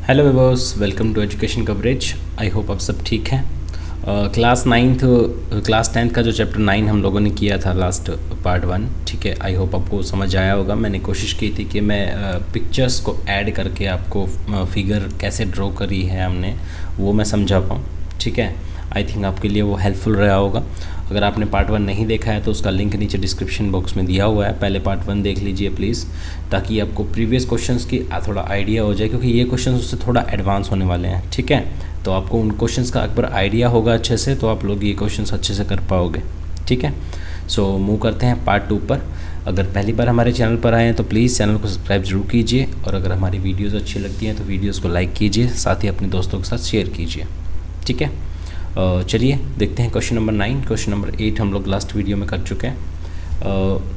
Hello viewers, welcome to education coverage. I hope आप सब ठीक हैं। क्लास टेंथ का जो चैप्टर 9 हम लोगों ने किया था लास्ट पार्ट 1, ठीक है। आई होप आपको समझ आया होगा। मैंने कोशिश की थी कि मैं पिक्चर्स को ऐड करके आपको फिगर कैसे ड्रॉ करी है हमने वो मैं समझा पाऊँ, ठीक है। आई थिंक आपके लिए वो हेल्पफुल रहा होगा। अगर आपने पार्ट 1 नहीं देखा है तो उसका लिंक नीचे डिस्क्रिप्शन बॉक्स में दिया हुआ है। पहले पार्ट 1 देख लीजिए प्लीज़, ताकि आपको प्रीवियस क्वेश्चंस की थोड़ा आइडिया हो जाए, क्योंकि ये क्वेश्चंस उससे थोड़ा एडवांस होने वाले हैं, ठीक है। तो आपको उन क्वेश्चंस का अगर आइडिया होगा अच्छे से तो आप लोग ये क्वेश्चंस अच्छे से कर पाओगे, ठीक है। सो मूव करते हैं पार्ट 2 पर। अगर पहली बार हमारे चैनल पर आए हैं तो प्लीज़ चैनल को सब्सक्राइब जरूर कीजिए, और अगर हमारी वीडियोज़ अच्छी लगती हैं तो वीडियोज़ को लाइक कीजिए, साथ ही अपने दोस्तों के साथ शेयर कीजिए, ठीक है। चलिए देखते हैं क्वेश्चन नंबर 9। क्वेश्चन नंबर 8 हम लोग लास्ट वीडियो में कर चुके हैं।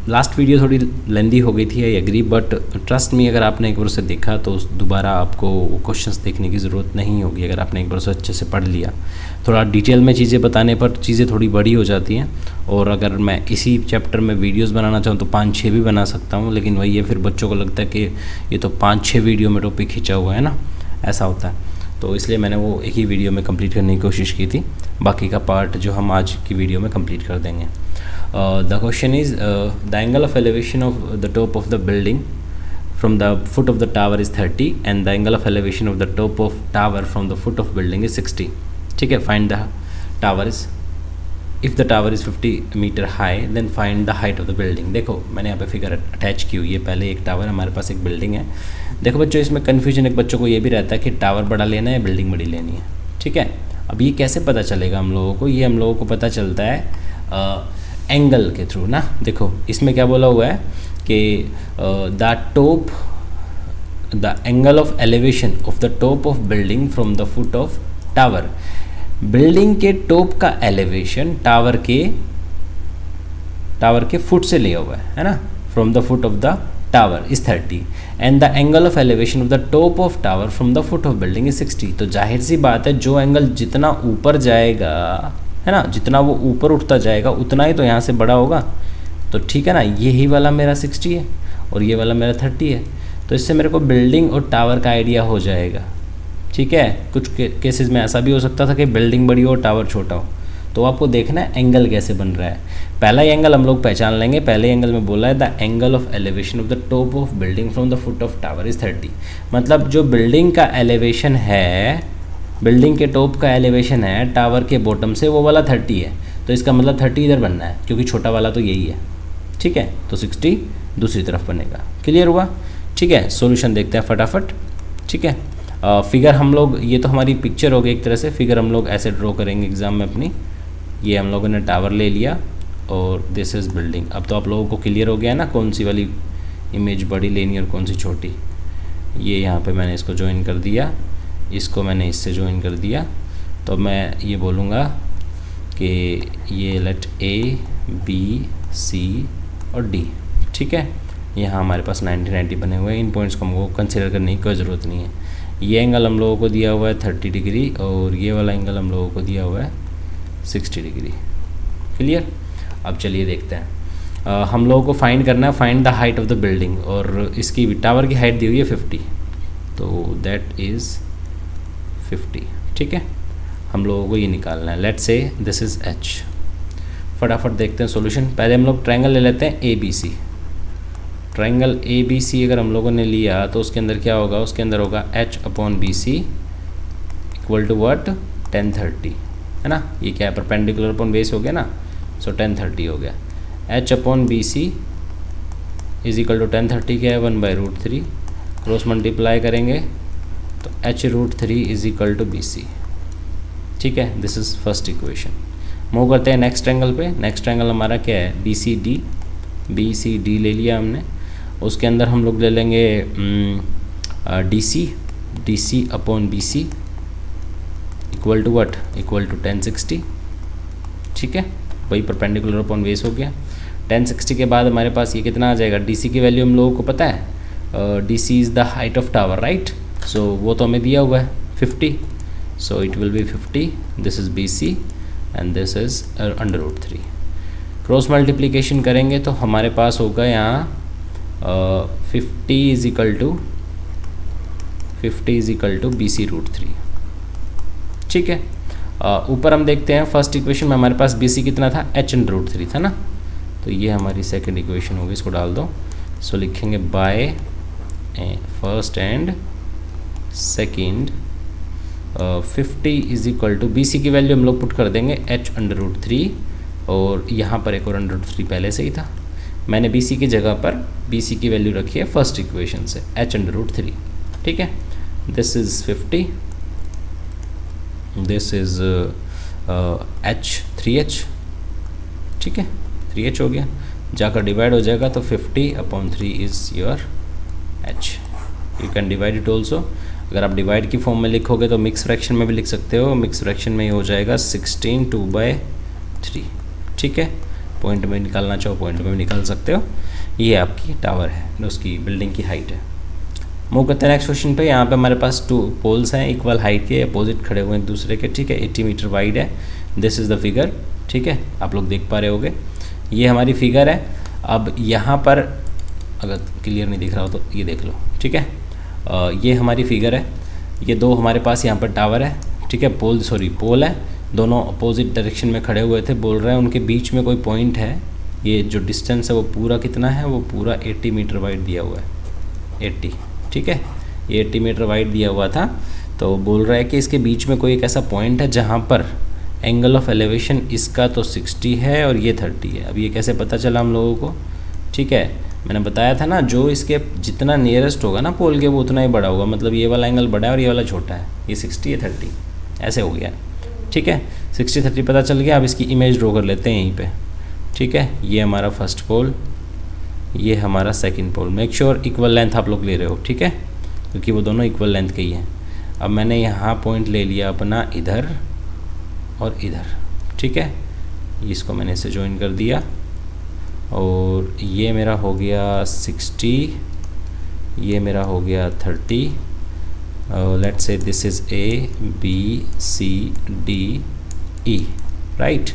लास्ट वीडियो थोड़ी लेंदी हो गई थी, I agree, but trust me, अगर आपने एक बार उसे देखा तो दोबारा आपको क्वेश्चंस देखने की ज़रूरत नहीं होगी। अगर आपने एक बार उसे अच्छे से पढ़ लिया, थोड़ा डिटेल में चीज़ें बताने पर चीज़ें थोड़ी बड़ी हो जाती हैं। और अगर मैं इसी चैप्टर में वीडियोज़ बनाना चाहूँ तो 5-6 भी बना सकता हूँ, लेकिन वही है, फिर बच्चों को लगता है कि ये तो 5-6 वीडियो में टॉपिक खींचा हुआ है ना, ऐसा होता है। तो इसलिए मैंने वो एक ही वीडियो में कंप्लीट करने की कोशिश की थी। बाकी का पार्ट जो हम आज की वीडियो में कंप्लीट कर देंगे। The question is the angle of elevation of the top of the building from the foot of the tower is 30 and the angle of elevation of the top of tower from the foot of building is 60, ठीक है। Find the tower is, if the tower is 50 metre high then find the height of the building. देखो मैंने यहाँ पे figure attach की हुई है। पहले एक टावर, हमारे पास एक बिल्डिंग है। देखो बच्चों, इसमें कन्फ्यूजन एक बच्चों को ये भी रहता है कि टावर बड़ा लेना है, बिल्डिंग बड़ी लेनी है, ठीक है। अब ये कैसे पता चलेगा हम लोगों को? ये हम लोगों को पता चलता है एंगल के थ्रू ना। देखो इसमें क्या बोला हुआ है कि the angle of elevation of the top of building from the foot of tower. Building के टॉप का एलिवेशन टावर के फुट से लिया हुआ है ना, from the foot of the tower is 30 and the angle of elevation of the top of tower from the foot of building is 60। तो जाहिर सी बात है, जो एंगल जितना ऊपर जाएगा, है ना, जितना वो ऊपर उठता जाएगा उतना ही तो यहाँ से बड़ा होगा। तो ठीक है ना, यही वाला मेरा 60 है और ये वाला मेरा 30 है। तो इससे मेरे को बिल्डिंग और टावर का आइडिया हो जाएगा, ठीक है। कुछ केसेस में ऐसा भी हो सकता था कि बिल्डिंग बड़ी हो और टावर छोटा हो। तो आपको देखना है एंगल कैसे बन रहा है। पहला एंगल हम लोग पहचान लेंगे। पहले एंगल में बोला है the angle of elevation of the top of building from the foot of tower is 30। मतलब जो बिल्डिंग का एलिवेशन है, बिल्डिंग के टॉप का एलिवेशन है टावर के बॉटम से, वो वाला 30 है। तो इसका मतलब 30 इधर बनना है, क्योंकि छोटा वाला तो यही है, ठीक है। तो 60 दूसरी तरफ बनेगा। क्लियर हुआ? ठीक है। सॉल्यूशन देखते हैं फटाफट, ठीक है। फिगर हम लोग, ये तो हमारी पिक्चर हो गई एक तरह से। फिगर हम लोग ऐसे ड्रॉ करेंगे एग्ज़ाम में अपनी। ये हम लोगों ने टावर ले लिया और दिस इज़ बिल्डिंग। अब तो आप लोगों को क्लियर हो गया ना कौन सी वाली इमेज बड़ी लेनी और कौन सी छोटी। ये यहाँ पे मैंने इसको ज्वाइन कर दिया, इसको मैंने इससे ज्वाइन कर दिया। तो मैं ये बोलूँगा कि ये लेट A, B, C और D, ठीक है। यहाँ हमारे पास 90-90 बने हुए हैं। इन पॉइंट्स को हमको कंसिडर करने की कोई ज़रूरत नहीं है। ये एंगल हम लोगों को दिया हुआ है 30 डिग्री और ये वाला एंगल हम लोगों को दिया हुआ है 60 डिग्री। क्लियर? अब चलिए देखते हैं। हम लोगों को फाइंड करना है, find the height of the building, और इसकी टावर की हाइट दी हुई है 50, तो दैट इज़ 50, ठीक है। हम लोगों को ये निकालना है। Let's say this is H। फटाफट देखते हैं सॉल्यूशन। पहले हम लोग ट्रायंगल ले लेते हैं ABC। ट्रायंगल ABC अगर हम लोगों ने लिया तो उसके अंदर क्या होगा? उसके अंदर होगा H/BC इक्वल टू व्हाट? 10/30, है ना। ये क्या है? परपेंडिकुलर अपॉन बेस हो गया ना, सो 10/30 हो गया। H/BC इज इक्वल टू 10/30 क्या है? 1/√3। क्रॉस मल्टीप्लाई करेंगे तो H√3 is equal to BC, ठीक है। This is first equation. Move करते हैं नेक्स्ट एंगल पे। नेक्स्ट एंगल हमारा क्या है? BCD ले लिया हमने। उसके अंदर हम लोग ले लेंगे DC/BC equal to what? Equal to 1060, ठीक है। वही परपेंडिकुलर अपॉन बेस हो गया। 1060 के बाद हमारे पास ये कितना आ जाएगा? DC की वैल्यू हम लोगों को पता है, DC is the height of tower, right. So वो तो हमें दिया हुआ है 50, so it will be 50। This is BC and this is √3। Cross multiplication करेंगे तो हमारे पास होगा यहाँ 50 is equal to 50 is equal to BC√3। ठीक है, ऊपर हम देखते हैं फर्स्ट इक्वेशन में हमारे पास BC कितना था, H√3 था ना, तो ये हमारी सेकंड इक्वेशन होगी, इसको डाल दो। सो लिखेंगे by first and second 50 is equal to BC की वैल्यू हम लोग पुट कर देंगे H√3, और यहाँ पर एक और √3 पहले से ही था, मैंने BC की जगह पर BC की वैल्यू रखी है फर्स्ट इक्वेशन से H√3। ठीक है, this is 50, this is H 3H। ठीक है, 3H हो गया, जाकर डिवाइड हो जाएगा तो 50/3 is your H। You can divide it also, अगर आप डिवाइड की फॉर्म में लिखोगे तो मिक्स फ्रैक्शन में भी लिख सकते हो, मिक्स फ्रैक्शन में ये हो जाएगा 16 2/3। ठीक है, पॉइंट में निकालना चाहो पॉइंट में भी निकाल सकते हो। ये आपकी टावर है, उसकी बिल्डिंग की हाइट है। मूव करते हैं नेक्स्ट क्वेश्चन पे। यहाँ पे हमारे पास 2 पोल्स हैं इक्वल हाइट के, अपोजिट खड़े हुए हैं एक दूसरे के। ठीक है, 80 मीटर वाइड है, दिस इज़ द फिगर। ठीक है, आप लोग देख पा रहे होगे, ये हमारी फिगर है। अब यहाँ पर अगर क्लियर नहीं दिख रहा हो तो ये देख लो। ठीक है, ये हमारी फिगर है, ये 2 हमारे पास यहाँ पर टावर है। ठीक है, पोल है, दोनों अपोजिट डायरेक्शन में खड़े हुए थे। बोल रहे हैं उनके बीच में कोई पॉइंट है, ये जो डिस्टेंस है वो पूरा कितना है, वो पूरा 80 मीटर वाइड दिया हुआ है, 80। ठीक है, ये 80 मीटर वाइड दिया हुआ था, तो बोल रहा है कि इसके बीच में कोई एक ऐसा पॉइंट है जहाँ पर एंगल ऑफ एलिवेशन इसका तो 60 है और ये 30 है। अब ये कैसे पता चला हम लोगों को? ठीक है, मैंने बताया था ना, जो इसके जितना नियरेस्ट होगा ना पोल के वो उतना ही बड़ा होगा, मतलब ये वाला एंगल बड़ा है और ये वाला छोटा है, ये 60 ये 30 ऐसे हो गया। ठीक है, 60 30 पता चल गया। अब इसकी इमेज ड्रॉ कर लेते हैं यहीं पे। ठीक है, ये हमारा फर्स्ट पोल, ये हमारा सेकंड पोल। मेक श्योर इक्वल लेंथ आप लोग ले रहे हो। ठीक है, क्योंकि वो दोनों इक्वल लेंथ के ही हैं। अब मैंने यहाँ पॉइंट ले लिया अपना इधर और इधर। ठीक है, इसको मैंने इसे ज्वाइन कर दिया, और ये मेरा हो गया 60, ये मेरा हो गया 30। Let's say this is ABCDE, right.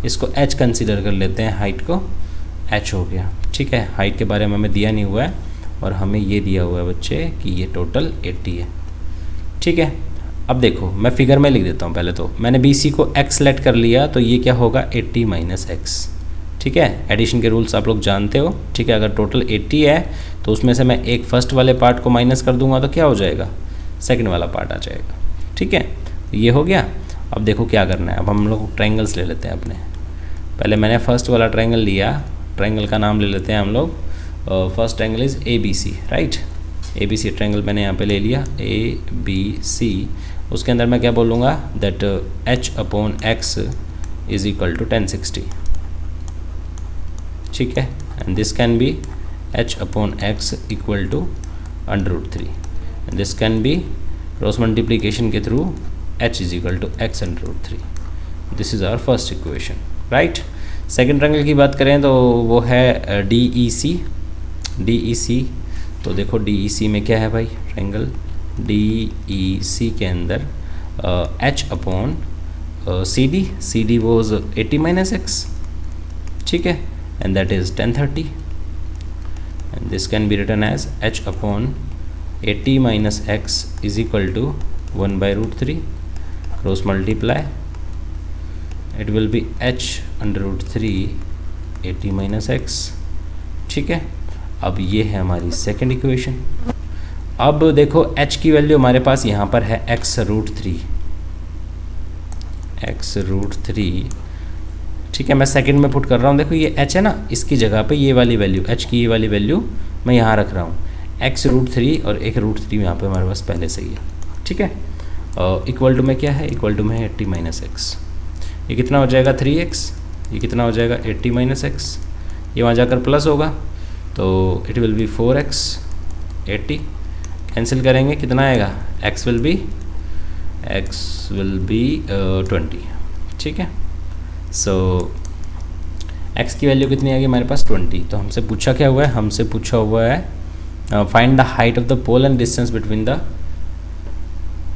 इसको H कंसीडर कर लेते हैं, हाइट को H हो गया। ठीक है, हाइट के बारे में हमें दिया नहीं हुआ है, और हमें ये दिया हुआ है बच्चे कि ये टोटल 80 है। ठीक है, अब देखो मैं फिगर में लिख देता हूँ। पहले तो मैंने BC को X सेलेक्ट कर लिया, तो ये क्या होगा 80 - X। ठीक है, एडिशन के रूल्स आप लोग जानते हो। ठीक है, अगर टोटल 80 है तो उसमें से मैं एक फर्स्ट वाले पार्ट को माइनस कर दूंगा तो क्या हो जाएगा, सेकंड वाला पार्ट आ जाएगा। ठीक है, ये हो गया। अब देखो क्या करना है, अब हम लोग ट्रायंगल्स ले लेते हैं अपने। पहले मैंने फर्स्ट वाला ट्रायंगल लिया, ट्रायंगल का नाम ले लेते हैं हम लोग। First triangle is ABC, right. ABC triangle मैंने यहाँ पे ले लिया, ABC। उसके अंदर मैं क्या बोलूँगा, that H/X is equal to 1060। ठीक है, and this can be H/X equal to √3, and this can be cross multiplication के through H is equal to X √3। This is our first equation, right. Second triangle की बात करें तो वो है DEC। तो देखो DEC में क्या है भाई, ट्रायंगल DEC के अंदर H/CD वॉज 80 - X। ठीक है, and that is 1030, and this can be written as H/80 - X is equal to 1/√3। Cross multiply, it will be H/√3 80 - X। ठीक है, अब ये है हमारी सेकेंड इक्वेशन। अब देखो H की वैल्यू हमारे पास यहाँ पर है X√3। ठीक है, मैं सेकंड में पुट कर रहा हूँ। देखो ये H है ना, इसकी जगह पे ये वाली वैल्यू, H की ये वाली वैल्यू मैं यहाँ रख रहा हूँ, X√3, और एक √3 यहाँ पे हमारे पास पहले से ही है। ठीक है, इक्वल टू में क्या है, इक्वल टू में है 80 - X। ये कितना हो जाएगा 3X, ये कितना हो जाएगा 80 - X, ये वहाँ जाकर प्लस होगा तो it will B 4X। 80 cancel करेंगे, कितना आएगा, X विल बी 20। ठीक है, सो X की वैल्यू कितनी आएगी हमारे पास 20। तो हमसे पूछा क्या हुआ है, हमसे पूछा हुआ है find the height of the pole and distance between the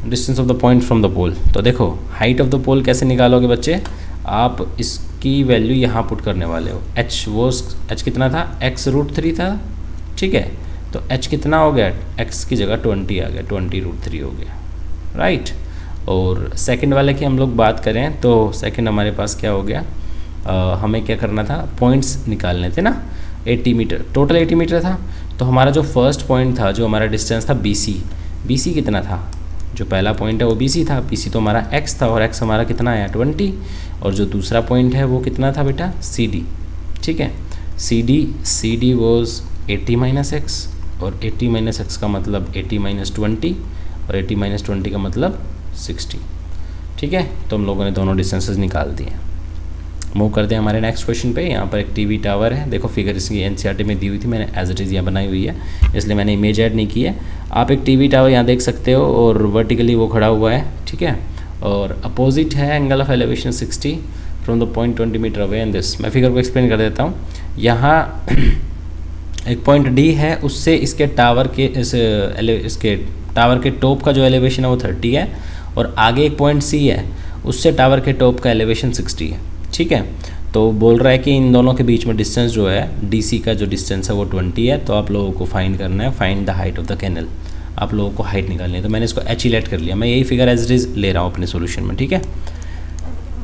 distance of the point from the pole. तो देखो हाइट ऑफ द पोल कैसे निकालोगे बच्चे, आप इसकी वैल्यू यहाँ पुट करने वाले हो। H कितना था, X√3 था। ठीक है, तो h कितना हो गया, x की जगह 20 आ गया, 20√3 हो गया, राइट। और सेकंड वाले की हम लोग बात करें तो सेकंड हमारे पास क्या हो गया, हमें क्या करना था, पॉइंट्स निकालने थे ना। 80 मीटर, टोटल 80 मीटर था। तो हमारा जो फर्स्ट पॉइंट था, जो हमारा डिस्टेंस था BC कितना था, जो पहला पॉइंट है वो BC था, BC तो हमारा x था और x हमारा कितना आया 20। और जो दूसरा पॉइंट है वो कितना था बेटा CD, ठीक है। CD वॉज 80 - x, और 80 - x का मतलब 80 - 20, और 80 - 20 का मतलब 60, ठीक है। तो हम लोगों ने दोनों डिस्टेंसेस निकाल दिए। मूव करते हैं हमारे नेक्स्ट क्वेश्चन पे। यहाँ पर एक टीवी टावर है, देखो फिगर इसकी एनसीईआरटी में दी हुई थी, मैंने एज इट इज़ यहाँ बनाई हुई है, इसलिए मैंने इमेज ऐड नहीं की है। आप एक टीवी टावर यहाँ देख सकते हो और वर्टिकली वो खड़ा हुआ है, ठीक है। और अपोजिट है angle of elevation 60 from the point 20 metre away and this. मैं फिगर को एक्सप्लेन कर देता हूँ। यहाँ एक पॉइंट D है, उससे इसके टावर के इसके टावर के टॉप का जो एलिवेशन है वो 30 है, और आगे एक पॉइंट C है, उससे टावर के टॉप का एलिवेशन 60 है, ठीक है। तो बोल रहा है कि इन दोनों के बीच में डिस्टेंस जो है DC का जो डिस्टेंस है वो 20 है। तो आप लोगों को फाइंड करना है, find the height of the canal. आप लोगों को हाइट निकालनी है। तो मैंने इसको H लेट कर लिया, मैं यही फिगर एज इट इज ले रहा हूँ अपने सोल्यूशन में, ठीक है।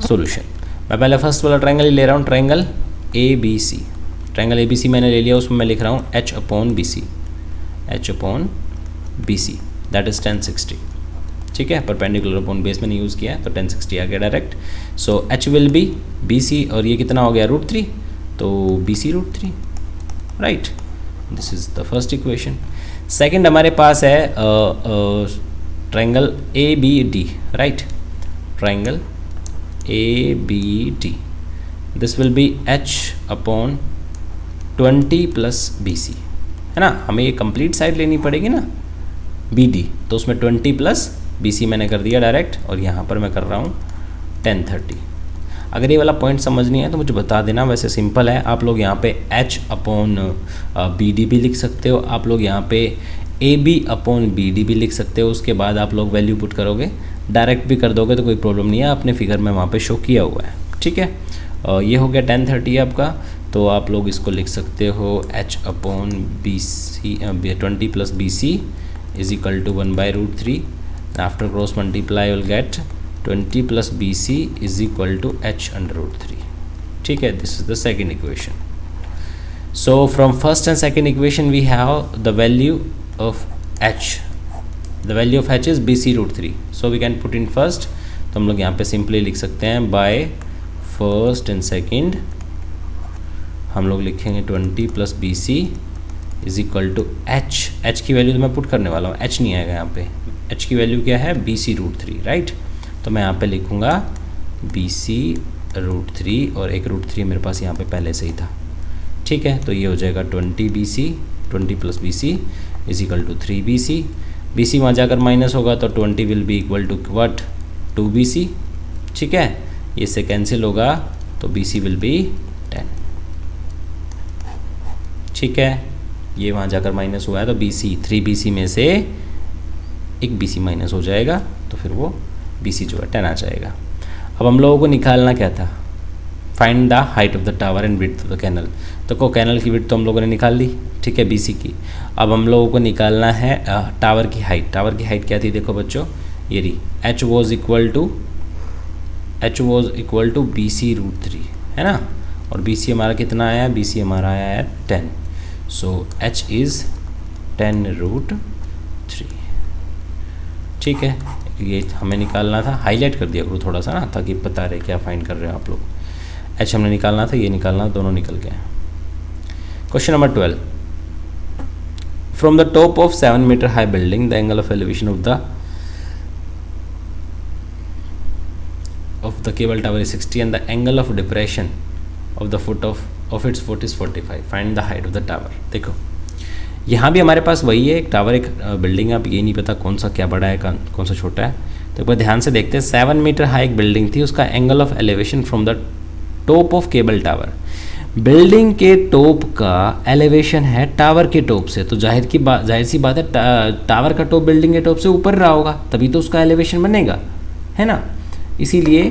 सोल्यूशन मैं पहले फर्स्ट वाला ट्रायंगल ही ले रहा हूँ, ट्रायंगल ABC। ट्रायंगल ABC मैंने ले लिया, उसमें मैं लिख रहा हूँ H/BC, H/BC दैट इज 1060, ठीक है। परपेंडिकुलर अपॉन बेस मैंने यूज़ किया है, तो 1060 आ गया direct. So H will be BC, और ये कितना हो गया √3, तो BC √3, right. This is the first equation. Second हमारे पास है triangle ABD, right. Triangle ABD, this will be H/20 + BC, है ना। हमें ये कंप्लीट साइड लेनी पड़ेगी ना BD, तो उसमें 20 + BC मैंने कर दिया डायरेक्ट, और यहाँ पर मैं कर रहा हूँ 1030। अगर ये वाला पॉइंट समझ नहीं है तो मुझे बता देना, वैसे सिंपल है। आप लोग यहाँ पे H/BD भी लिख सकते हो, आप लोग यहाँ पे AB/BD भी लिख सकते हो। उसके बाद आप लोग वैल्यू पुट करोगे, डायरेक्ट भी कर दोगे तो कोई प्रॉब्लम नहीं है, आपने फिगर में वहाँ पे शो किया हुआ है, ठीक है। ये हो गया 1030 आपका। तो आप लोग इसको लिख सकते हो H/BC 20 + BC is equal to 1/√3. After cross multiply you will get 20 + BC is equal to H/√3, ठीक है। This is the second equation. So from first and second equation we have the value of H. The value of H is BC √3. So we can put in first. तो हम लोग यहाँ पे simply लिख सकते हैं by first and second हम लोग लिखेंगे 20 + BC is equal to H की वैल्यू तो मैं पुट करने वाला हूँ, H नहीं आएगा यहाँ पे। H की वैल्यू क्या है, BC √3, राइट। तो मैं यहाँ पे लिखूँगा BC √3, और एक √3 मेरे पास यहाँ पे पहले से ही था, ठीक है। तो ये हो जाएगा 20 + BC is equal to 3BC। BC वहाँ जाकर माइनस होगा तो 20 will be equal to what, 2BC, ठीक है। ये से कैंसिल होगा तो BC विल बी 10, ठीक है। ये वहाँ जाकर माइनस हुआ है तो BC 3BC में से एक BC माइनस हो जाएगा, तो फिर वो BC जो है 10 आ जाएगा। अब हम लोगों को निकालना क्या था, find the height of the tower and width of the canal. तो को कैनल की विड्थ तो हम लोगों ने निकाल ली, ठीक है, BC की। अब हम लोगों को निकालना है टावर की हाइट। टावर की हाइट क्या थी, देखो बच्चों, ये रही H was equal to BC √3, है ना। और BC हमारा कितना आया, BC हमारा आया है 10। सो H इज़ 10√3, ठीक है। ये हमें निकालना था, हाईलाइट कर दिया करो थोड़ा सा ना, ताकि पता रहे क्या फाइंड कर रहे हो आप लोग। H हमने निकालना था, ये निकालना, दोनों निकल गए। Question number 12, from the top of 7 metre high building the angle of elevation of the cable tower is 60 and the angle of depression of the foot of its foot is 45. Find the height of the tower. देखो यहाँ भी हमारे पास वही है, एक tower, एक building है। अब ये नहीं पता कौन सा क्या बड़ा है, कौन सा छोटा है। तो एक बार ध्यान से देखते हैं। 7 मीटर हाई एक बिल्डिंग थी, उसका angle of elevation from the top of cable tower. Building के टॉप का एलिवेशन है टावर के टॉप से, तो जाहिर सी बात है टावर का टॉप बिल्डिंग के टॉप से ऊपर रहा होगा, तभी तो उसका एलिवेशन बनेगा, है ना। इसीलिए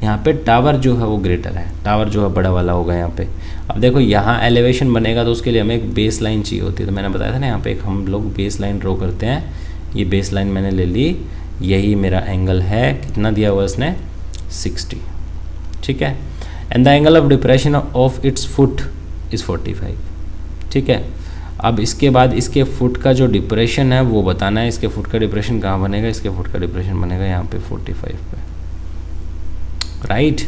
यहाँ पे टावर जो है वो ग्रेटर है, टावर जो है बड़ा वाला होगा यहाँ पे। अब देखो यहाँ एलिवेशन बनेगा तो उसके लिए हमें एक बेस लाइन चाहिए होती है, तो मैंने बताया था ना यहाँ पे एक हम लोग बेस लाइन ड्रॉ करते हैं। ये बेस लाइन मैंने ले ली, यही मेरा एंगल है, कितना दिया हुआ इसने 60, ठीक है। And the angle of depression of its foot is 45, ठीक है। अब इसके बाद इसके फुट का जो डिप्रेशन है वो बताना है। इसके फुट का डिप्रेशन कहाँ बनेगा, इसके फुट का डिप्रेशन बनेगा यहाँ पे 45 पे, राइट।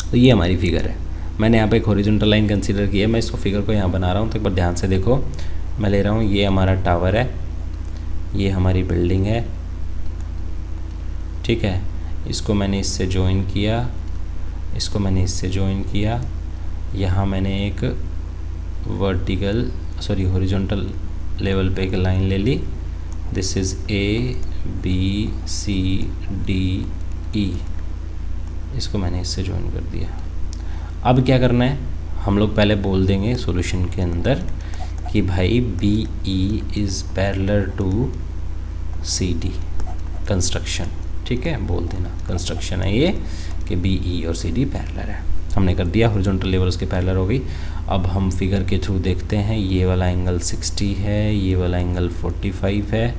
तो ये हमारी फिगर है। मैंने यहाँ पे एक हॉरिजॉन्टल लाइन कंसीडर की है, मैं इसको फिगर को यहाँ बना रहा हूँ, तो एक बार ध्यान से देखो। मैं ले रहा हूँ, ये हमारा टावर है, ये हमारी बिल्डिंग है, ठीक है। इसको मैंने इससे ज्वाइन किया, इसको मैंने इससे ज्वाइन किया, यहाँ मैंने एक हॉरिजॉन्टल लेवल पे एक लाइन ले ली। दिस इज़ ABCDE, इसको मैंने इससे ज्वाइन कर दिया। अब क्या करना है, हम लोग पहले बोल देंगे सॉल्यूशन के अंदर कि भाई BE is parallel to CD construction, ठीक है। बोल देना कंस्ट्रक्शन है ये कि BE और CD पैरेलल है। हमने कर दिया, हॉरिजॉन्टल लेवल उसके पैरेलल हो गई। अब हम फिगर के थ्रू देखते हैं, ये वाला एंगल 60 है, ये वाला एंगल 45 है,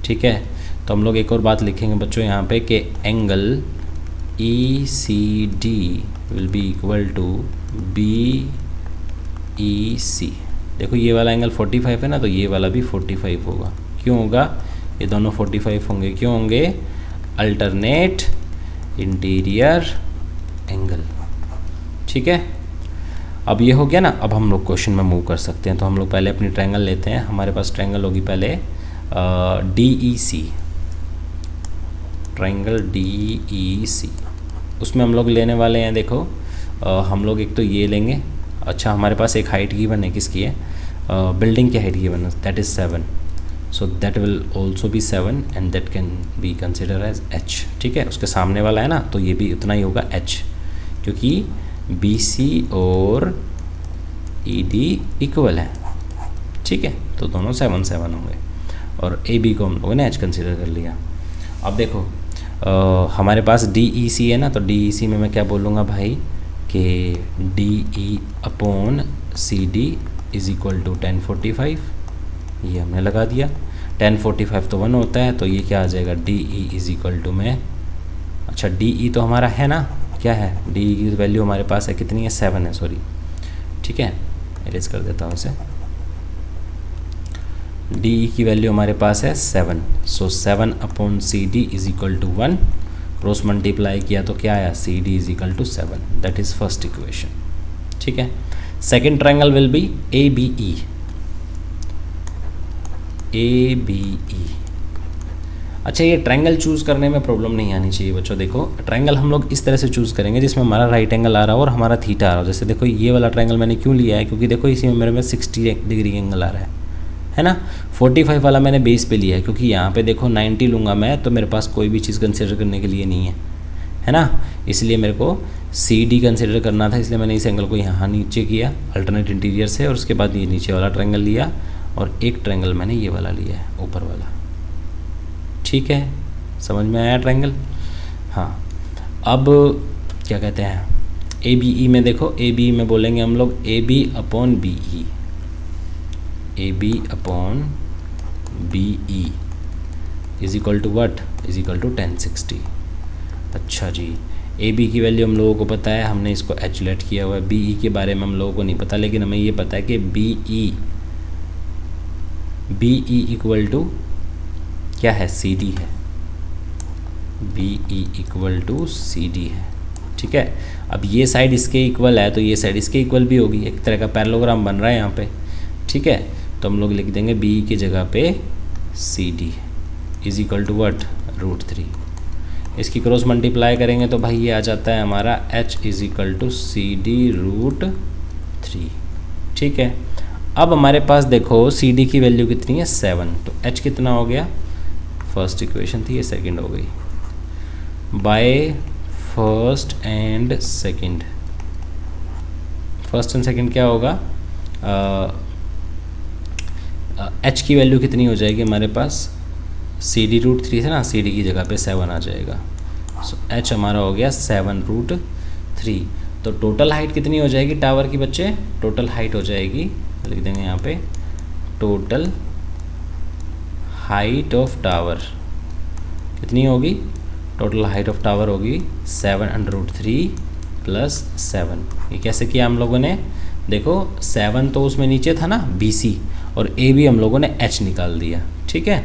ठीक है। तो हम लोग एक और बात लिखेंगे बच्चों यहाँ पे कि angle ECD will be equal to BEC। देखो ये वाला एंगल 45 है ना, तो ये वाला भी 45 होगा। क्यों होगा, ये दोनों 45 होंगे, क्यों होंगे, अल्टरनेट इंटीरियर एंगल, ठीक है। अब ये हो गया ना। अब हम लोग क्वेश्चन में मूव कर सकते हैं। तो हम लोग पहले अपनी ट्रायंगल लेते हैं। हमारे पास ट्रायंगल होगी पहले DEC, ट्रायंगल DEC। उसमें हम लोग लेने वाले हैं, देखो हम लोग एक तो ये लेंगे। अच्छा, हमारे पास एक हाइट गिवन है, किसकी है, बिल्डिंग की हाइट गिवन है, that is 7। So that will also be 7 and that can be consider as H, ठीक है। उसके सामने वाला है ना, तो ये भी उतना ही होगा H, क्योंकि BC और ED इक्वल है, ठीक है। तो दोनों 7 7 होंगे और AB को हम लोगों ने H कंसिडर कर लिया। अब देखो हमारे पास DEC है ना, तो DEC में मैं क्या बोलूँगा भाई कि DE upon CD is equal to 1045। ये हमने लगा दिया। 1045 तो 1 होता है, तो ये क्या आ जाएगा, DE इज़ इक्वल टू में, अच्छा DE तो हमारा है ना, क्या है, DE की वैल्यू हमारे पास है, कितनी है, 7 है, सॉरी, ठीक है। इरेज कर देता हूँ इसे। DE की वैल्यू हमारे पास है 7। So 7 upon CD is equal to 1। Cross multiply किया तो क्या आया, CD is equal to 7। That is first equation, ठीक है। Second triangle will be ABE। अच्छा, ये ट्रायंगल चूज़ करने में प्रॉब्लम नहीं आनी चाहिए बच्चों। देखो ट्रायंगल हम लोग इस तरह से चूज़ करेंगे जिसमें हमारा राइट एंगल आ रहा हो और हमारा थीटा आ रहा हो। जैसे देखो ये वाला ट्रायंगल मैंने क्यों लिया है, क्योंकि देखो इसी में मेरे में 60 डिग्री एंगल आ रहा है ना। 45 वाला मैंने बेस पे लिया है, क्योंकि यहाँ पे देखो 90 लूँगा मैं तो मेरे पास कोई भी चीज़ कंसिडर करने के लिए नहीं है ना। इसलिए मेरे को CD कंसिडर करना था, इसलिए मैंने इस एंगल को यहाँ नीचे किया अल्टरनेट इंटीरियर से, और उसके बाद ये नीचे वाला ट्रायंगल लिया और एक ट्रायंगल मैंने ये वाला लिया है, ऊपर वाला, ठीक है। समझ में आया ट्रायंगल। हाँ, अब क्या कहते हैं, ABE में देखो, ABE में बोलेंगे हम लोग AB upon BE, AB upon BE is equal to what, is equal to 1060। अच्छा जी, AB की वैल्यू हम लोगों को पता है, हमने इसको H लेट किया हुआ है। BE के बारे में हम लोगों को नहीं पता, लेकिन हमें ये पता है कि BE इक्वल टू क्या है, CD है। BE इक्वल टू CD है, ठीक है। अब ये साइड इसके इक्वल है तो ये साइड इसके इक्वल भी होगी, एक तरह का पैरेललोग्राम बन रहा है यहाँ पे, ठीक है। तो हम लोग लिख देंगे BE की जगह पे CD is equal to what, √3। इसकी क्रॉस मल्टीप्लाई करेंगे तो भाई ये आ जाता है हमारा H is equal to CD √3, ठीक है। अब हमारे पास देखो CD की वैल्यू कितनी है, 7, तो H कितना हो गया, फर्स्ट इक्वेशन थी, ये सेकंड हो गई, bye first and second. First and second क्या होगा, H की वैल्यू कितनी हो जाएगी हमारे पास, CD √3 से ना, CD की जगह पे 7 आ जाएगा। सो एच हमारा हो गया 7√3। तो टोटल हाइट कितनी हो जाएगी टावर की बच्चे? टोटल हाइट हो जाएगी, लिख देंगे यहाँ पे, टोटल हाइट ऑफ टावर कितनी होगी? टोटल हाइट ऑफ टावर होगी 7√3 + 7। ये कैसे किया हम लोगों ने? देखो 7 तो उसमें नीचे था ना BC, और AB हम लोगों ने H निकाल दिया, ठीक है।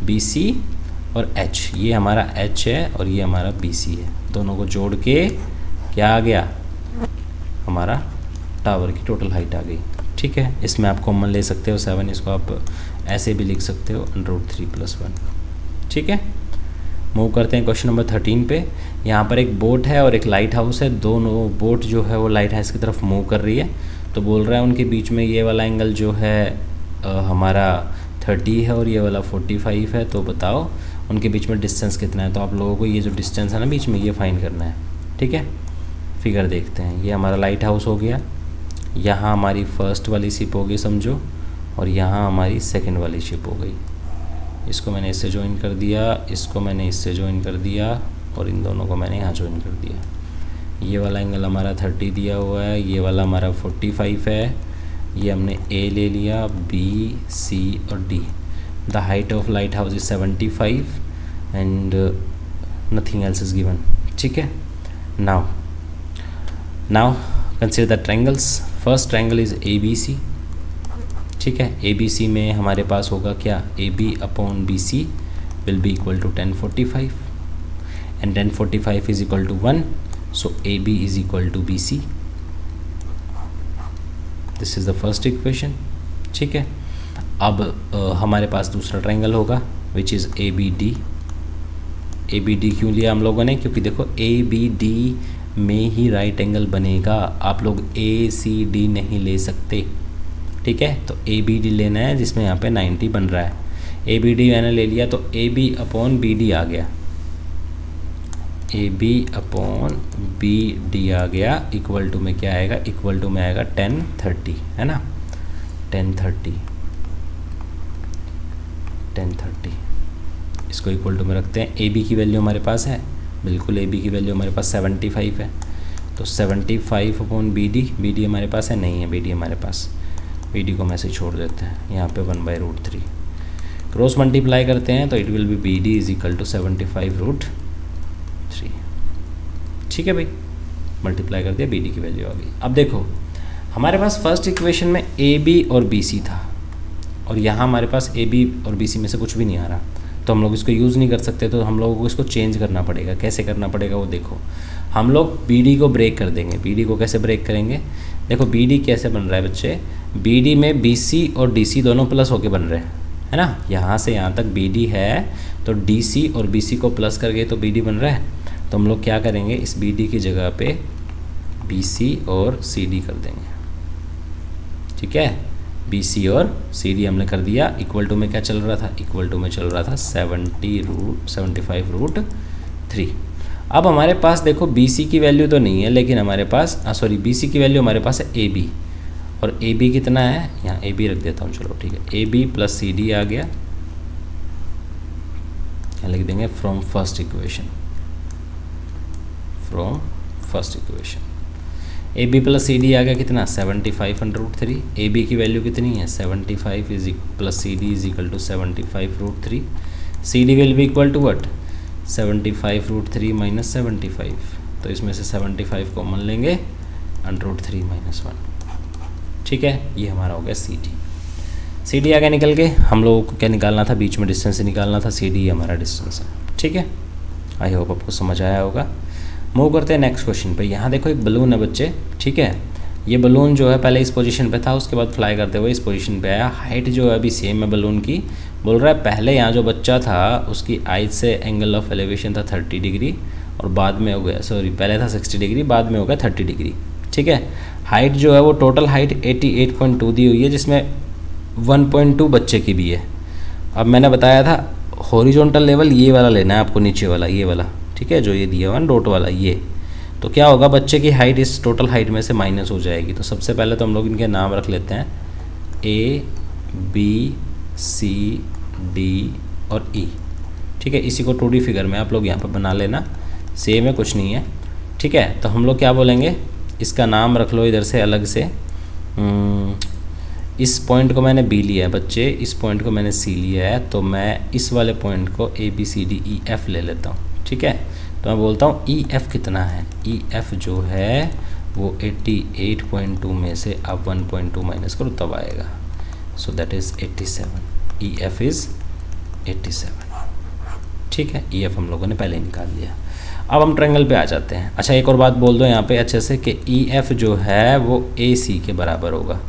BC और H, ये हमारा H है और ये हमारा BC है, दोनों को जोड़ के क्या आ गया? हमारा टावर की टोटल हाइट आ गई, ठीक है। इसमें आप कॉमन ले सकते हो 7, इसको आप ऐसे भी लिख सकते हो √3 + 1, ठीक है। मूव करते हैं क्वेश्चन नंबर 13 पे। यहाँ पर एक बोट है और एक लाइट हाउस है, दोनों बोट जो है वो लाइट हाउस की तरफ मूव कर रही है। तो बोल रहा है उनके बीच में ये वाला एंगल जो है हमारा 30 है और ये वाला 45 है। तो बताओ उनके बीच में डिस्टेंस कितना है? तो आप लोगों को ये जो डिस्टेंस है ना बीच में, ये फाइंड करना है, ठीक है। फिगर देखते हैं। ये हमारा लाइट हाउस हो गया, यहाँ हमारी फर्स्ट वाली शिप हो गई समझो, और यहाँ हमारी सेकंड वाली शिप हो गई। इसको मैंने इससे ज्वाइन कर दिया, इसको मैंने इससे ज्वाइन कर दिया, और इन दोनों को मैंने यहाँ ज्वाइन कर दिया। ये वाला एंगल हमारा 30 दिया हुआ है, ये वाला हमारा 45 है। ये हमने A ले लिया, B, C और D। The height of light house is 75 and nothing else is given, ठीक है। Now consider the triangles. First triangle is ABC, ठीक है। ABC में हमारे पास होगा क्या? AB/BC will be equal to 1045 and 1045 is equal to 1, so AB is equal to BC। This is the first equation, ठीक है। अब हमारे पास दूसरा ट्रायंगल होगा विच इज़ ABD। ABD क्यों लिया हम लोगों ने? क्योंकि देखो ABD में ही राइट एंगल बनेगा, आप लोग ACD नहीं ले सकते, ठीक है। तो ABD लेना है जिसमें यहाँ पे 90 बन रहा है। ABD मैंने ले लिया तो AB/BD आ गया, AB/BD आ गया। इक्वल टू में क्या आएगा? इक्वल टू में आएगा 1030, है ना, 1030। इसको इक्वल टू में रखते हैं। AB की वैल्यू हमारे पास है, बिल्कुल AB की वैल्यू हमारे पास 75 है, तो 75/BD। BD हमारे पास है? नहीं है BD हमारे पास। BD को हम ऐसे छोड़ देते हैं, यहाँ पे 1/√3 क्रॉस मल्टीप्लाई करते हैं तो it will be BD is equal to 75√3, ठीक है भाई। मल्टीप्लाई कर दिया, BD की वैल्यू आ गई। अब देखो हमारे पास फर्स्ट इक्वेशन में AB और BC था, और यहाँ हमारे पास AB और BC में से कुछ भी नहीं आ रहा, तो हम लोग इसको यूज़ नहीं कर सकते। तो हम लोगों को इसको चेंज करना पड़ेगा। कैसे करना पड़ेगा वो देखो। हम लोग BD को ब्रेक कर देंगे। BD को कैसे ब्रेक करेंगे? देखो BD कैसे बन रहा है बच्चे? BD में BC और DC दोनों प्लस होके बन रहे हैं, है ना। यहाँ से यहाँ तक BD है, तो DC और BC को प्लस करके तो BD बन रहा है। तो हम लोग क्या करेंगे, इस BD की जगह पे BC और CD कर देंगे, ठीक है। BC और CD हमने कर दिया। इक्वल टू में क्या चल रहा था? इक्वल टू में चल रहा था 75√3। अब हमारे पास देखो BC की वैल्यू तो नहीं है, लेकिन हमारे पास BC की वैल्यू हमारे पास है AB, और AB कितना है? यहाँ AB रख देता हूँ, चलो ठीक है। AB + CD आ गया, यहाँ लिख देंगे from first equation. AB + CD आ गया कितना? 75/√3। AB की वैल्यू कितनी है? 75 + CD is equal to 75√3। CD will be equal to what? 75√3 - 75। तो इसमें से 75 कॉमन लेंगे, √3 - 1, ठीक है। ये हमारा हो गया CD आ गया निकल के। हम लोगों को क्या निकालना था? बीच में डिस्टेंस निकालना था। CD हमारा डिस्टेंस है, ठीक है। आई होप आपको समझ आया होगा। मूव करते हैं नेक्स्ट क्वेश्चन पे। यहाँ देखो एक बलून है बच्चे, ठीक है। ये बलून जो है पहले इस पोजीशन पे था, उसके बाद फ्लाई करते हुए इस पोजीशन पे आया। हाइट जो है अभी सेम है बलून की। बोल रहा है पहले यहाँ जो बच्चा था उसकी हाइट से एंगल ऑफ एलिवेशन था 30 डिग्री, और बाद में हो गया, पहले था 60 डिग्री, बाद में हो गया 30 डिग्री, ठीक है। हाइट जो है वो टोटल हाइट 88.2 दी हुई है, जिसमें 1.2 बच्चे की भी है। अब मैंने बताया था हॉरिजॉन्टल लेवल ये वाला लेना है आपको, नीचे वाला ये वाला, ठीक है, जो ये दिया हुआ है डॉट वाला ये। तो क्या होगा, बच्चे की हाइट इस टोटल हाइट में से माइनस हो जाएगी। तो सबसे पहले तो हम लोग इनके नाम रख लेते हैं A, B, C, D और E, ठीक है। इसी को 2D फिगर में आप लोग यहाँ पर बना लेना। सेम है, कुछ नहीं है। ठीक है, तो हम लोग क्या बोलेंगे, इसका नाम रख लो इधर से अलग से। इस पॉइंट को मैंने बी लिया है बच्चे, इस पॉइंट को मैंने सी लिया है, तो मैं इस वाले पॉइंट को A B C D E F ले लेता हूँ। ठीक है, तो मैं बोलता हूँ ई एफ कितना है, ई एफ जो है वो 88.2 में से आप 1.2 माइनस करो तब आएगा। So that is 87, E F is 87। ठीक है, ई एफ हम लोगों ने पहले ही निकाल लिया। अब हम ट्रायंगल पे आ जाते हैं। अच्छा, एक और बात बोल दो यहाँ पे अच्छे से कि ई एफ जो है वो ए सी के बराबर होगा।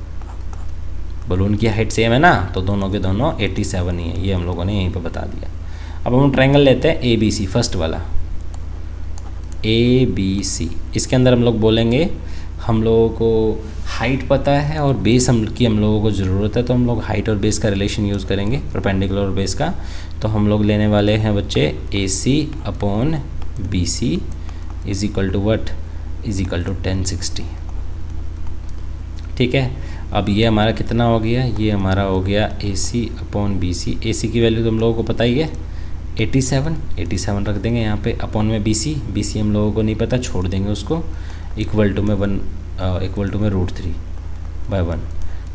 बलून की हाइट सेम है ना, तो दोनों के दोनों 87 ही है, ये हम लोगों ने यहीं पे बता दिया। अब हम ट्रायंगल लेते हैं ए बी सी, फर्स्ट वाला ए बी सी। इसके अंदर हम लोग बोलेंगे हम लोगों को हाइट पता है और बेस हम लोगों को ज़रूरत है, तो हम लोग हाइट और बेस का रिलेशन यूज़ करेंगे, परपेंडिकुलर और बेस का। तो हम लोग लेने वाले हैं बच्चे A C upon B C is equal to what, is equal to 1060। ठीक है, अब ये हमारा कितना हो गया, ये हमारा हो गया ए सी अपॉन बी सी। ए सी की वैल्यू तो हम लोगों को पता ही है 87 रख देंगे यहाँ पे, अपॉन में बी सी हम लोगों को नहीं पता, छोड़ देंगे उसको, इक्वल टू में √3/1।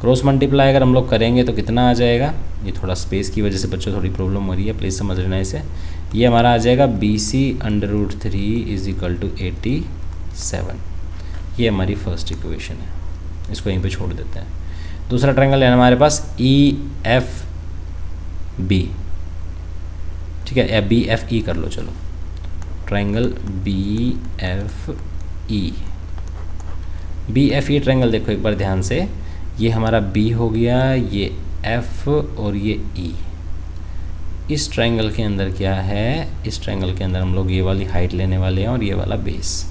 क्रॉस मल्टीप्लाई अगर हम लोग करेंगे तो कितना आ जाएगा, ये थोड़ा स्पेस की वजह से बच्चों थोड़ी प्रॉब्लम हो रही है, प्लीज़ समझ लेना इसे। ये हमारा आ जाएगा BC/√3 इज इक्वल टू 87। ये हमारी फर्स्ट इक्वेशन है, इसको यहीं पे छोड़ देते हैं। दूसरा ट्रायंगल है हमारे पास EFB। ठीक है, या BFE कर लो, चलो ट्रायंगल BFE ट्रायंगल देखो एक बार ध्यान से, ये हमारा B हो गया, ये F और ये E। इस ट्रायंगल के अंदर क्या है, इस ट्रायंगल के अंदर हम लोग ये वाली हाइट लेने वाले हैं और ये वाला बेस।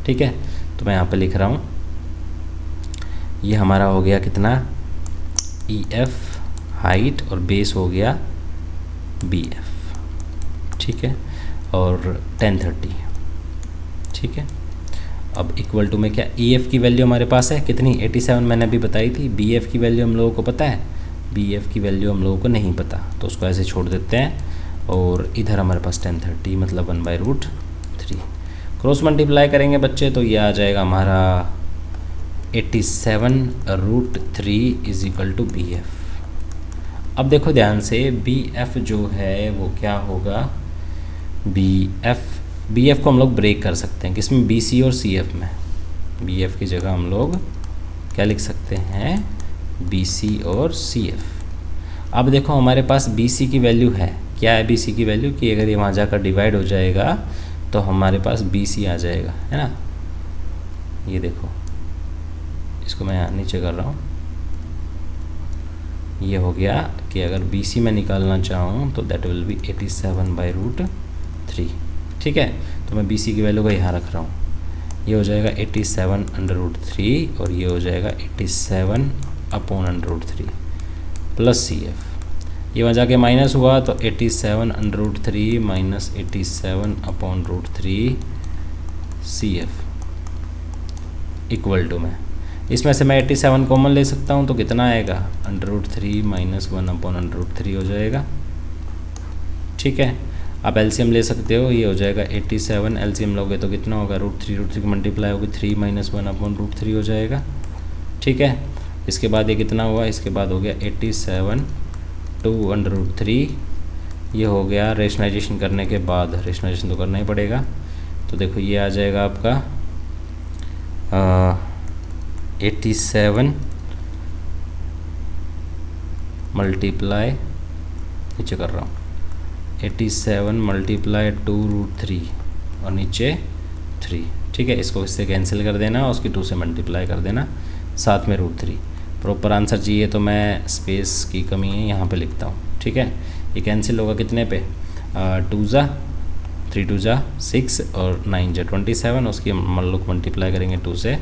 ठीक है, तो मैं यहाँ पे लिख रहा हूँ, ये हमारा हो गया कितना, EF हाइट और बेस हो गया BF। ठीक है, और 1030। ठीक है, अब इक्वल टू में क्या, EF की वैल्यू हमारे पास है कितनी, 87 मैंने अभी बताई थी। BF की वैल्यू हम लोगों को पता है, BF की वैल्यू हम लोगों को नहीं पता, तो उसको ऐसे छोड़ देते हैं। और इधर हमारे पास 1030 मतलब 1/√3। क्रॉस मल्टीप्लाई करेंगे बच्चे तो ये आ जाएगा हमारा 87√3 इज इक्वल टू BF। अब देखो ध्यान से, BF जो है वो क्या होगा, BF को हम लोग ब्रेक कर सकते हैं किसमें, BC और CF में। BF की जगह हम लोग क्या लिख सकते हैं, BC और CF। अब देखो हमारे पास BC की वैल्यू है, क्या है BC की वैल्यू, कि अगर ये वहाँ जाकर डिवाइड हो जाएगा तो हमारे पास BC आ जाएगा, है ना। ये देखो, इसको मैं यहाँ नीचे कर रहा हूँ, ये हो गया कि अगर BC में निकालना चाहूँ तो दैट विल बी 87/√3। ठीक है, तो मैं BC की वैल्यू को यहाँ रख रहा हूँ, ये हो जाएगा 87/√3 और ये हो जाएगा 87/√3 प्लस CF। ये वहाँ जाके माइनस हुआ तो 87/√3 माइनस 87/√3 CF इक्वल टू में, इसमें से मैं 87 कॉमन ले सकता हूँ तो कितना आएगा, √3 माइनस 1/√3 हो जाएगा। ठीक है, आप LCM ले सकते हो, ये हो जाएगा 87, LCM लोगे तो कितना होगा, √3 को मल्टीप्लाई होगी 3 माइनस 1/√3 हो जाएगा। ठीक है, इसके बाद ये कितना हुआ, इसके बाद हो गया 87 2/√3। ये हो गया रेशनलाइजेशन करने के बाद, रेशनलाइजेशन तो करना ही पड़ेगा, तो देखो ये आ जाएगा आपका 87 मल्टीप्लाई, नीचे कर रहा हूँ, 87 मल्टीप्लाई 2√3 और नीचे 3। ठीक है, इसको इससे कैंसिल कर देना और उसकी 2 से मल्टीप्लाई कर देना, साथ में √3। प्रॉपर आंसर चाहिए तो मैं स्पेस की कमी है यहाँ पे लिखता हूँ। ठीक है, ये कैंसिल होगा कितने पे, 2 ज़ा 3 2 ज़ा 6 और 9 ज़ा 27, उसकी हम लोग मल्टीप्लाई करेंगे 2 से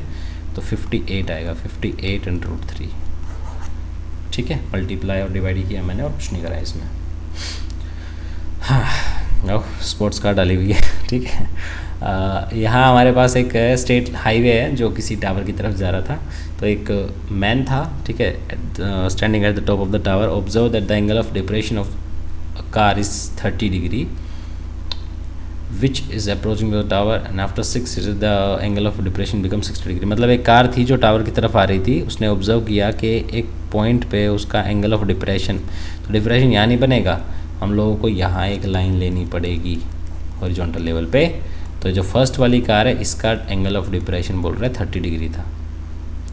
तो 58 आएगा, 58/√3। ठीक है, मल्टीप्लाई और डिवाइड ही किया मैंने और कुछ नहीं करा इसमें। हाँ, स्पोर्ट्स कार डाली हुई है। ठीक है, यहाँ हमारे पास एक स्टेट हाईवे है जो किसी टावर की तरफ जा रहा था, तो एक मैन था, ठीक है, standing at the top of the tower, observe that the angle of depression of a car is 30 degree. Which is approaching the tower and after 6 the angle of depression become 60 degree. मतलब एक car थी जो tower की तरफ आ रही थी, उसने observe किया कि एक पॉइंट पे उसका एंगल ऑफ डिप्रेशन, तो डिप्रेशन यहाँ नहीं बनेगा, हम लोगों को यहाँ एक लाइन लेनी पड़ेगी हॉरिजॉन्टल लेवल पे। तो जो फर्स्ट वाली कार है इसका एंगल ऑफ डिप्रेशन बोल रहा है 30 डिग्री था,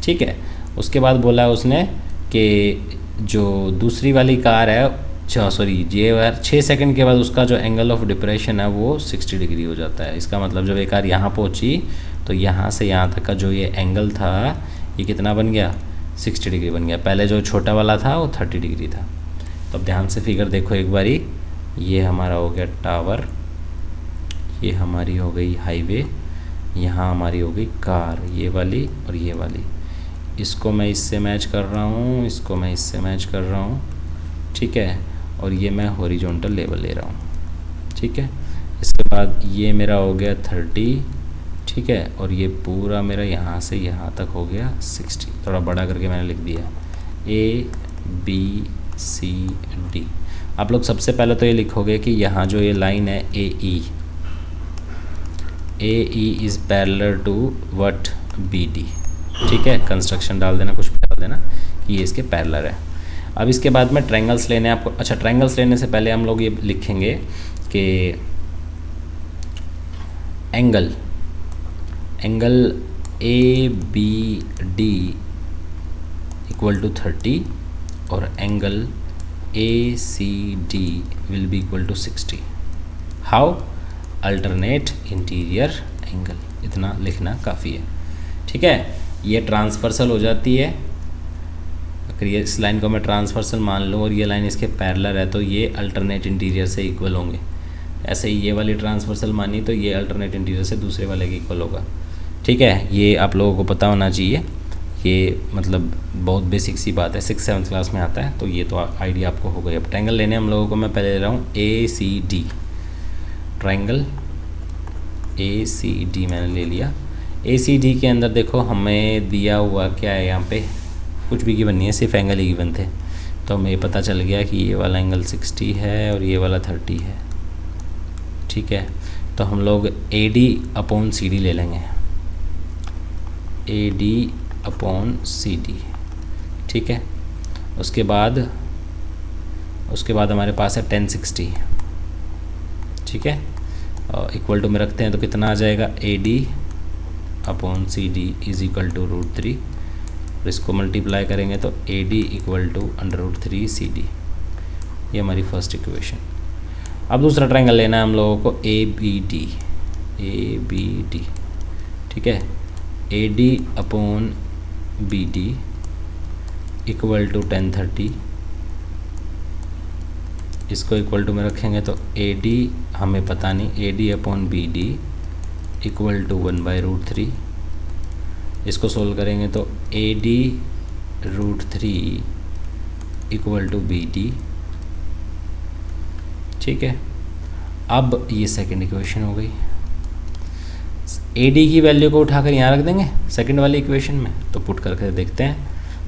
ठीक है। उसके बाद बोला उसने कि जो दूसरी वाली कार है, सॉरी ये 6 सेकंड के बाद उसका जो एंगल ऑफ डिप्रेशन है वो 60 डिग्री हो जाता है। इसका मतलब जब एक कार यहाँ पहुँची तो यहाँ से यहाँ तक का जो ये एंगल था ये कितना बन गया, 60 डिग्री बन गया। पहले जो छोटा वाला था वो 30 डिग्री था। तो अब ध्यान से फिगर देखो एक बारी, ये हमारा हो गया टावर, ये हमारी हो गई हाईवे, यहाँ हमारी हो गई कार ये वाली और ये वाली। इसको मैं इससे मैच कर रहा हूँ, इसको मैं इससे मैच कर रहा हूँ, ठीक है। और ये मैं हॉरिजॉन्टल लेवल ले रहा हूँ, ठीक है। इसके बाद ये मेरा हो गया 30, ठीक है। और ये पूरा मेरा यहाँ से यहाँ तक हो गया 60। थोड़ा बड़ा करके मैंने लिख दिया ABCD। आप लोग सबसे पहले तो ये लिखोगे कि यहाँ जो ये लाइन है AE is parallel to what BD, ठीक है। कंस्ट्रक्शन डाल देना, कुछ डाल देना कि ये इसके पैरेलल है। अब इसके बाद में ट्रायंगल्स लेने हैं आपको। अच्छा, ट्रायंगल्स लेने से पहले हम लोग ये लिखेंगे कि एंगल ABD इक्वल टू 30 और angle ACD will be equal to 60। How? Alternate interior angle. इतना लिखना काफ़ी है, ठीक है। ये ट्रांसवर्सल हो जाती है, अगर ये इस लाइन को मैं ट्रांसवर्सल मान लूँ और ये लाइन इसके पैरेलल है तो ये अल्टरनेट इंटीरियर से इक्वल होंगे। ऐसे ही ये वाली ट्रांसवर्सल मानी तो ये अल्टरनेट इंटीरियर से दूसरे वाले के इक्वल होगा, ठीक है। ये आप लोगों को पता होना चाहिए, ये मतलब बहुत बेसिक सी बात है, 6th-7th क्लास में आता है, तो ये तो आइडिया आपको हो गई। अब ट्रायंगल लेने हम लोगों को मैं पहले ले रहा हूँ ACD। ट्रायंगल ACD मैंने ले लिया। ACD के अंदर देखो हमें दिया हुआ क्या है, यहाँ पे कुछ भी गिवन नहीं है, सिर्फ एंगल ही गिवन थे। तो हमें पता चल गया कि ये वाला एंगल 60 है और ये वाला 30 है, ठीक है। तो हम लोग AD/CD ले लेंगे, AD/CD, ठीक है। उसके बाद हमारे पास है 1060, ठीक है। इक्वल टू में रखते हैं तो कितना आ जाएगा, AD/CD इज इक्वल टू √3। और इसको मल्टीप्लाई करेंगे तो AD इक्वल टू √3 CD। ये हमारी फर्स्ट इक्वेशन। अब दूसरा ट्रायंगल लेना है हम लोगों को ABD, ठीक है। AD/BD equal to 1030। इसको इक्वल टू में रखेंगे तो AD हमें पता नहीं, AD/BD इक्वल टू 1/√3। इसको सोल्व करेंगे तो AD√3 इक्वल टू BD, ठीक है। अब ये सेकंड इक्वेशन हो गई। AD की वैल्यू को उठाकर यहाँ रख देंगे सेकंड वाली इक्वेशन में, तो पुट करके देखते हैं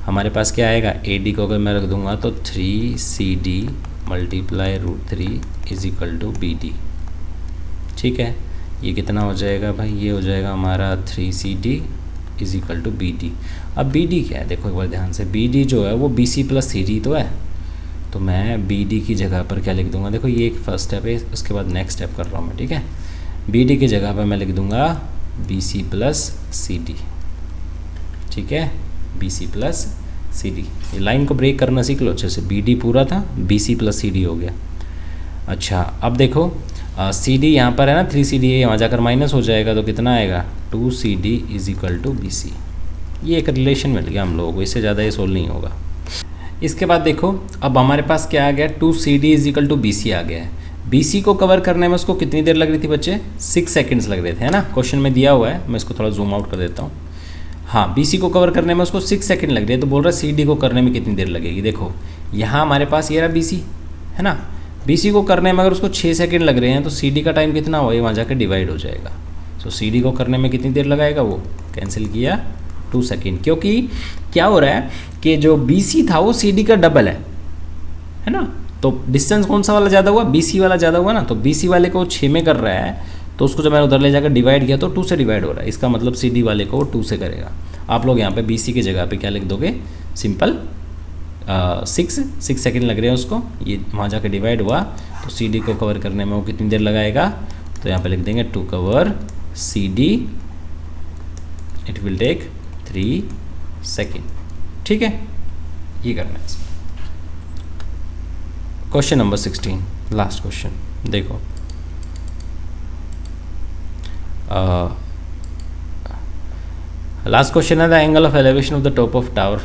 हमारे पास क्या आएगा। AD को अगर मैं रख दूंगा तो 3CD multiply √3 is equal to BD, ठीक है। ये कितना हो जाएगा भाई, ये हो जाएगा हमारा 3CD is equal to BD। अब BD क्या है देखो एक बार ध्यान से, BD जो है वो BC+CD तो है, तो मैं BD की जगह पर क्या लिख दूंगा, देखो ये एक फर्स्ट स्टेप है, उसके बाद नेक्स्ट स्टेप कर रहा हूँ मैं, ठीक है। BD की जगह पर मैं लिख दूंगा BC+CD, ठीक है, BC+CD। ये लाइन को ब्रेक करना सीख लो अच्छे से, BD पूरा था, BC+CD हो गया। अच्छा अब देखो CD यहाँ पर है ना, 3CD है, यहाँ जाकर माइनस हो जाएगा तो कितना आएगा, 2CD is equal to BC। ये एक रिलेशन मिल गया हम लोगों को, इससे ज़्यादा ये सोल्व नहीं होगा। इसके बाद देखो अब हमारे पास क्या आ गया, 2CD is equal to BC आ गया है। BC को कवर करने में उसको कितनी देर लग रही थी बच्चे, 6 सेकेंड्स लग रहे थे, है ना। क्वेश्चन में दिया हुआ है, मैं इसको थोड़ा जूम आउट कर देता हूँ। हाँ, BC को कवर करने में उसको 6 सेकेंड लग रही है, तो बोल रहा है CD को करने में कितनी देर लगेगी। देखो यहाँ हमारे पास ये रहा BC, है ना। BC को करने में अगर उसको 6 सेकेंड लग रहे हैं तो CD का टाइम कितना हुआ, ये वहाँ जाकर डिवाइड हो जाएगा। सो CD को करने में कितनी देर लगाएगा, वो कैंसिल किया 2 सेकेंड, क्योंकि क्या हो रहा है कि जो BC था वो CD का डबल है ना। तो डिस्टेंस कौन सा वाला ज़्यादा हुआ, BC वाला ज़्यादा हुआ ना, तो BC वाले को 6 में कर रहा है तो उसको जब मैंने उधर ले जाकर डिवाइड किया तो 2 से डिवाइड हो रहा है, इसका मतलब सी डी वाले को वो 2 से करेगा। आप लोग यहाँ पे बी सी की जगह पे क्या लिख दोगे, सिंपल 6 सेकेंड लग रहे हैं उसको, ये वहाँ जाकर डिवाइड हुआ तो सी डी को कवर करने में वो कितनी देर लगाएगा, तो यहाँ पे लिख देंगे to cover C D it will take 3 second. ठीक है, ये करना है। क्वेश्चन नंबर 16, लास्ट क्वेश्चन देखो। लास्ट क्वेश्चन है the angle of elevation of the top of tower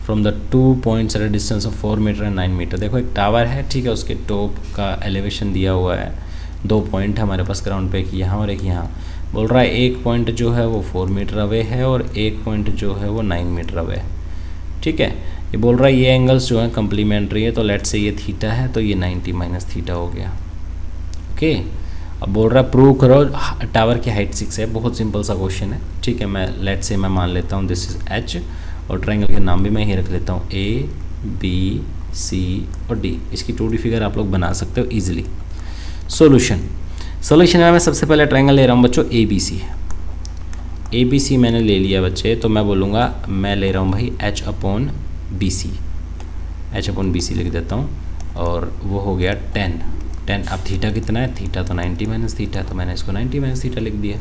from the 2 points at a distance of 4 metre and 9 metre. देखो एक tower है, ठीक है, उसके टॉप का एलिवेशन दिया हुआ है, 2 पॉइंट है हमारे पास ग्राउंड पे, एक यहाँ और एक यहाँ। बोल रहा है एक पॉइंट जो है वो 4 मीटर अवे है और एक पॉइंट जो है वो 9 मीटर अवे है। ठीक है, ये बोल रहा है ये एंगल्स जो है कम्प्लीमेंट्री है, तो लेट से ये थीटा है तो ये 90 माइनस थीटा हो गया। ओके, अब बोल रहा है प्रूव करो टावर की हाइट 6 है। बहुत सिंपल सा क्वेश्चन है। ठीक है, मैं लेट से मैं मान लेता हूँ दिस इज एच और ट्रायंगल के नाम भी मैं ही रख लेता हूँ ए बी सी और डी। इसकी 2D फिगर आप लोग बना सकते हो ईजिली। सोल्यूशन में मैं सबसे पहले ट्रायंगल ले रहा हूँ बच्चों ए बी सी। ए बी सी मैंने ले लिया बच्चे, तो मैं बोलूँगा मैं ले रहा हूँ भाई H upon B C. H upon B C लिख देता हूँ और वो हो गया 10। अब थीटा कितना है, थीटा तो 90 माइनस थीटा है, तो मैंने इसको 90 माइनस थीटा लिख दिया।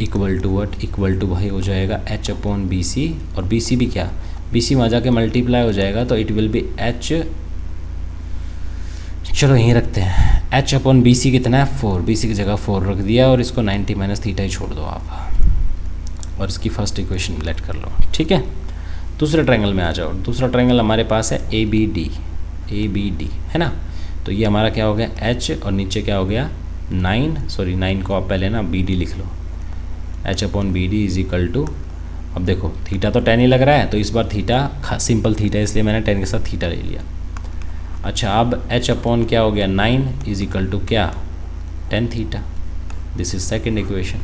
Equal to what, equal to भाई हो जाएगा एच अपॉन बी सी, और बी सी भी क्या, बी सी वहाँ जाके मल्टीप्लाई हो जाएगा तो इट विल बी एच, चलो यहीं रखते हैं, एच अपॉन बी सी कितना है 4, बी सी की जगह 4 रख दिया और इसको 90 माइनस थीटा ही छोड़ दो आप और इसकी फर्स्ट इक्वेशन लेट कर लो। ठीक है, दूसरे ट्रायंगल में आ जाओ। दूसरा ट्रायंगल हमारे पास है ए बी डी है ना, तो ये हमारा क्या हो गया एच और नीचे क्या हो गया 9 को आप पहले ना बी डी लिख लो, H upon B D is equal to, अब देखो थीटा तो 10 ही लग रहा है तो इस बार थीटा सिंपल थीटा इसलिए मैंने 10 के साथ थीटा ले लिया। अच्छा, अब एच अपॉन क्या हो गया 9 इज इक्वल टू क्या 10 theta. This is second equation.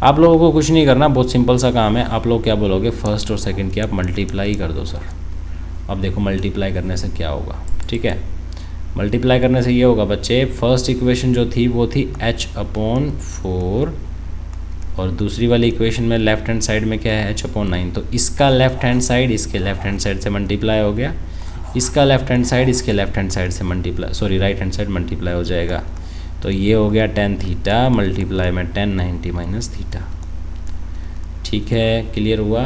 आप लोगों को कुछ नहीं करना, बहुत सिंपल सा काम है। आप लोग क्या बोलोगे, फर्स्ट और सेकंड की आप मल्टीप्लाई कर दो सर। अब देखो मल्टीप्लाई करने से क्या होगा। ठीक है, मल्टीप्लाई करने से ये होगा बच्चे, फर्स्ट इक्वेशन जो थी वो थी एच अपॉन 4 और दूसरी वाली इक्वेशन में लेफ्ट हैंड साइड में क्या है एच अपॉन 9, तो इसका लेफ्ट हैंड साइड इसके लेफ्ट हैंड साइड से मल्टीप्लाई हो गया, इसका लेफ्ट हैंड साइड इसके लेफ्ट हैंड साइड से multiply, sorry right hand side multiply हो जाएगा। तो ये हो गया 10 थीटा मल्टीप्लाई में 10 90 माइनस थीटा। ठीक है, क्लियर हुआ।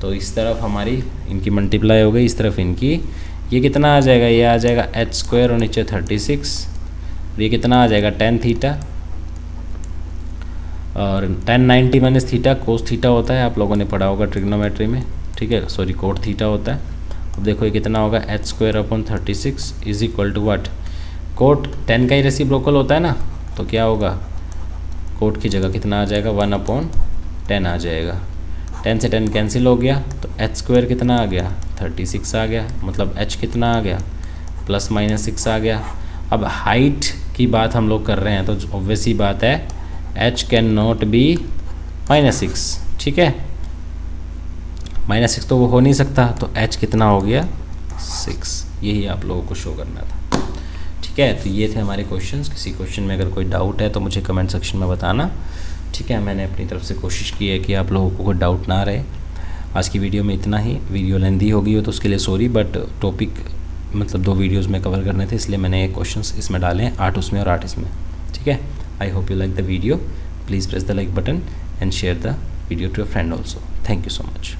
तो इस तरफ हमारी इनकी मल्टीप्लाई हो गई, इस तरफ इनकी, ये कितना आ जाएगा, ये आ जाएगा एच स्क्वायर और नीचे 36, ये कितना आ जाएगा 10 थीटा और 10 90 माइनस थीटा कोस थीटा होता है, आप लोगों ने पढ़ा होगा ट्रिग्नोमेट्री में। ठीक है, सॉरी कोट थीटा होता है। अब देखो ये कितना होगा H square upon 36 is equal to what, कोट 10 का ही रेसिप्रोकल होता है ना, तो क्या होगा कोट की जगह कितना आ जाएगा 1 अपॉन 10 आ जाएगा। 10 से 10 कैंसिल हो गया तो एच स्क्वायर कितना आ गया 36 आ गया, मतलब एच कितना आ गया प्लस माइनस 6 आ गया। अब हाइट की बात हम लोग कर रहे हैं तो ऑब्वियस ही बात है एच कैन नॉट बी -6। ठीक है, -6 तो वो हो नहीं सकता, तो एच कितना हो गया 6, यही आप लोगों को शो करना था। ठीक है, तो ये थे हमारे क्वेश्चंस। किसी क्वेश्चन में अगर कोई डाउट है तो मुझे कमेंट सेक्शन में बताना। ठीक है, मैंने अपनी तरफ से कोशिश की है कि आप लोगों को कोई डाउट ना रहे। आज की वीडियो में इतना ही, वीडियो लेंदी हो गई हो तो उसके लिए सॉरी, बट टॉपिक मतलब 2 वीडियोस में कवर करने थे इसलिए मैंने क्वेश्चंस इसमें डाले हैं, 8 उसमें और 8 इसमें। ठीक है, I hope you like the video, please press the like button and share the video to your friend also. Thank you so much.